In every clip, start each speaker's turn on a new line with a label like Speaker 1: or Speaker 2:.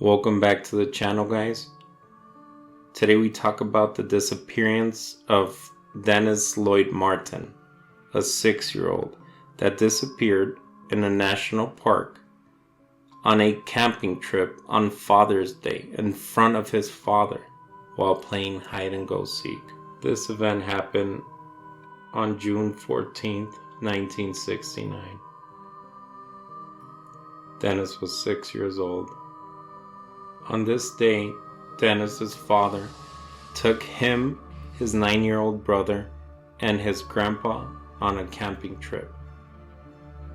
Speaker 1: Welcome back to the channel, guys. Today we talk about the disappearance of Dennis Lloyd Martin, a 6-year-old that disappeared in a national park on a camping trip on Father's Day in front of his father while playing hide and go seek. This event happened on June 14th, 1969. Dennis was 6 years old. On this day, Dennis's father took him, his 9-year-old brother, and his grandpa on a camping trip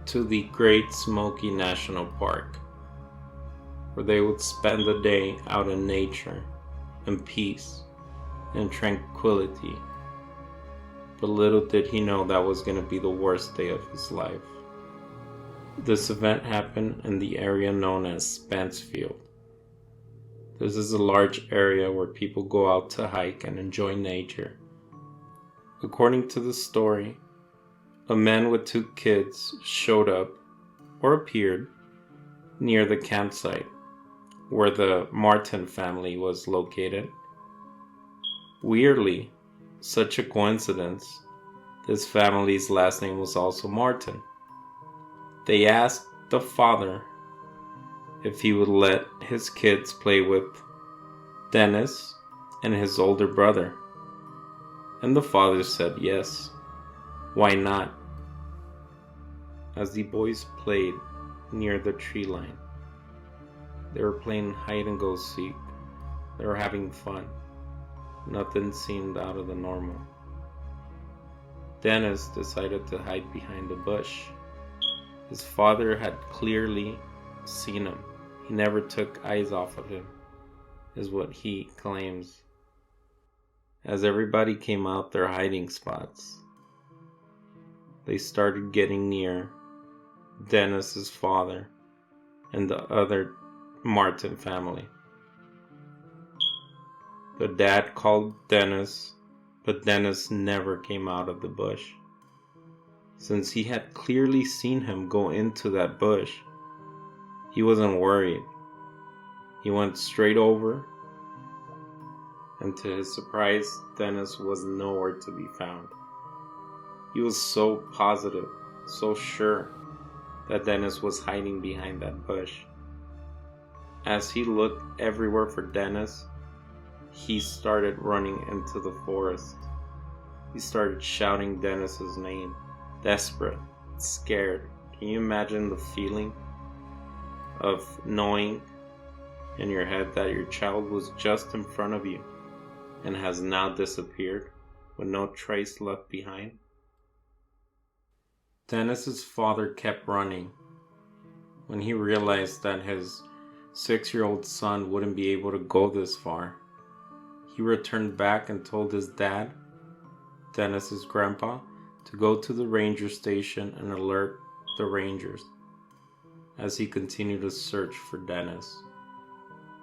Speaker 1: to the Great Smoky National Park, where they would spend the day out in nature, in peace, and tranquility. But little did he know that was going to be the worst day of his life. This event happened in the area known as Spansfield. This is a large area where people go out to hike and enjoy nature. According to the story, a man with 2 kids showed up or appeared near the campsite where the Martin family was located. Weirdly, such a coincidence, this family's last name was also Martin. They asked the father if he would let his kids play with Dennis and his older brother. And the father said yes. Why not? As the boys played near the tree line, they were playing hide and go seek. They were having fun. Nothing seemed out of the normal. Dennis decided to hide behind a bush. His father had clearly seen him. He never took eyes off of him, is what he claims. As everybody came out their hiding spots, they started getting near Dennis's father and the other Martin family. The dad called Dennis, but Dennis never came out of the bush. Since he had clearly seen him go into that bush, he wasn't worried. He went straight over, and to his surprise, Dennis was nowhere to be found. He was so positive, so sure that Dennis was hiding behind that bush. As he looked everywhere for Dennis, he started running into the forest. He started shouting Dennis's name, desperate, scared. Can you imagine the feeling of knowing in your head that your child was just in front of you and has now disappeared with no trace left behind? Dennis's father kept running. When he realized that his 6-year-old son wouldn't be able to go this far, he returned back and told his dad, Dennis's grandpa, to go to the ranger station and alert the rangers as he continued to search for Dennis.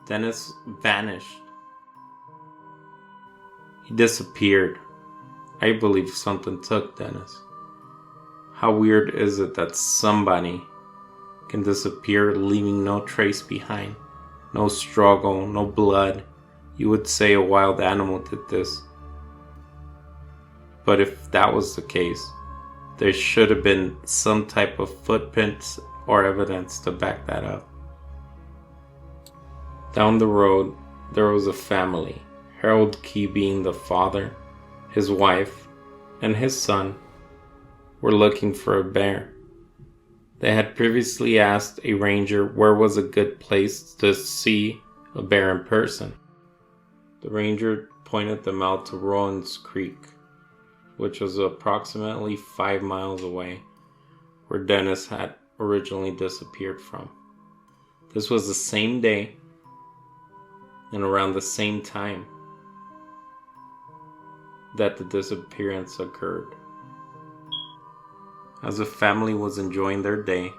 Speaker 1: Dennis vanished. He disappeared. I believe something took Dennis. How weird is it that somebody can disappear leaving no trace behind? No struggle, no blood. You would say a wild animal did this. But if that was the case, there should have been some type of footprints or evidence to back that up. Down the road, there was a family. Harold Key, being the father, his wife, and his son, were looking for a bear. They had previously asked a ranger where was a good place to see a bear in person. The ranger pointed them out to Rowan's Creek, which was approximately 5 miles away, where Dennis had originally disappeared from. This was the same day and around the same time that the disappearance occurred. As the family was enjoying their day,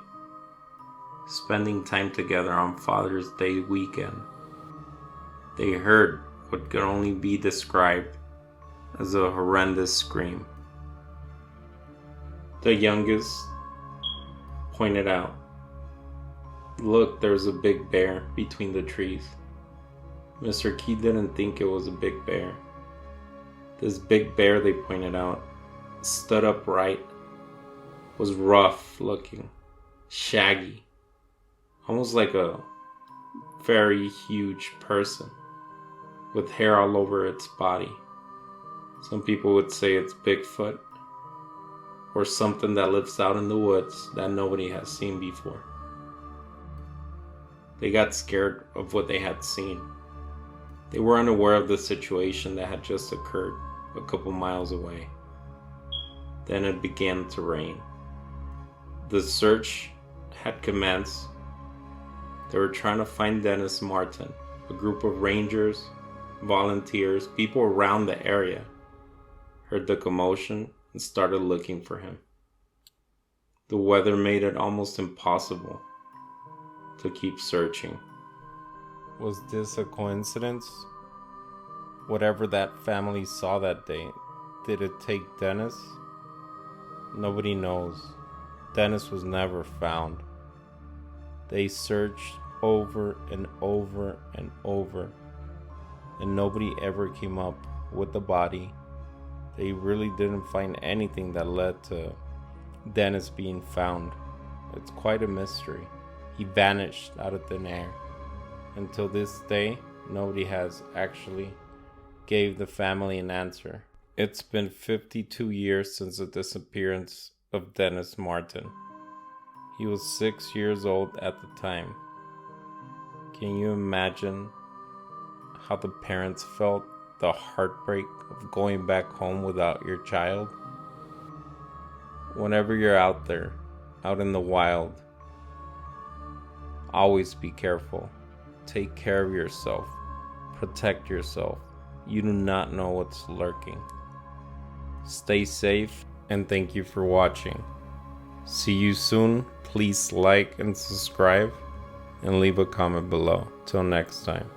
Speaker 1: spending time together on Father's Day weekend, they heard what could only be described as a horrendous scream. The youngest pointed out Look, there's a big bear between the trees. Mr. Key didn't think it was a big bear. This big bear, they pointed out, stood upright, was rough looking, shaggy, almost like a very huge person with hair all over its body. Some people would say it's Bigfoot or something that lives out in the woods that nobody has seen before. They got scared of what they had seen. They were unaware of the situation that had just occurred a couple miles away. Then it began to rain. The search had commenced. They were trying to find Dennis Martin. A group of rangers, volunteers, people around the area heard the commotion and started looking for him. The weather made it almost impossible to keep searching. Was this a coincidence? Whatever that family saw that day, did it take Dennis? Nobody knows. Dennis was never found. They searched over and over and over, and nobody ever came up with the body. They really didn't find anything that led to Dennis being found. It's quite a mystery. He vanished out of thin air. Until this day, nobody has actually gave the family an answer. It's been 52 years since the disappearance of Dennis Martin. He was 6 years old at the time. Can you imagine how the parents felt? The heartbreak of going back home without your child? Whenever you're out there, out in the wild, always be careful. Take care of yourself. Protect yourself. You do not know what's lurking. Stay safe, and thank you for watching. See you soon. Please like and subscribe, and leave a comment below. Till next time.